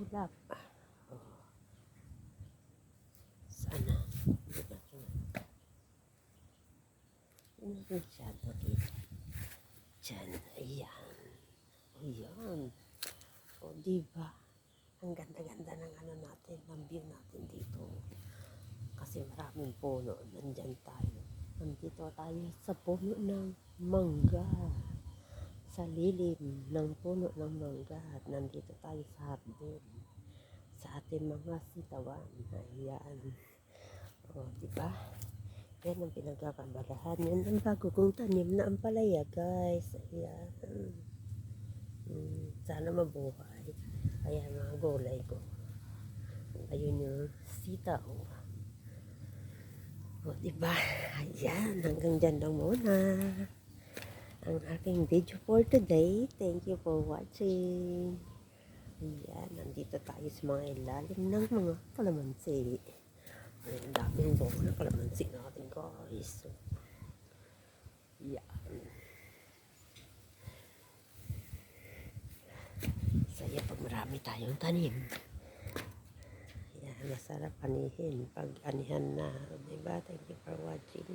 ulap. Oh, sana. Hindi natin. Hindi natin siya nakita. Diyan. Ayan. Ayan. O, diba? Ang ganda-ganda ng ano natin, ng view natin dito. Kasi maraming puno. Nandyan tayo. Nandito tayo sa puno ng mangga. Sa lilim ng puno ng mangga. At nandito tayo sa hardin. Sa ating mga sitawan. Ayan. O, diba? Yan ang pinagkakabalahan. Yan ang bago kong tanim na ampalaya, guys. Ayan. Sana mabuhay. Ayan mga gulay ko. Ayun yung sitaw. O, diba? Ayan. Hanggang dyan lang muna ang aking video for today. Thank you for watching. Ayan. Nandito tayo sa mga ilalim ng mga kalamansi. Ayan. Daming buo na kalamansi natin, guys. Ayan. Saya pag marami tayong tanim. Yan, masarap anihin pag anihan na. Diba? Thank you for watching.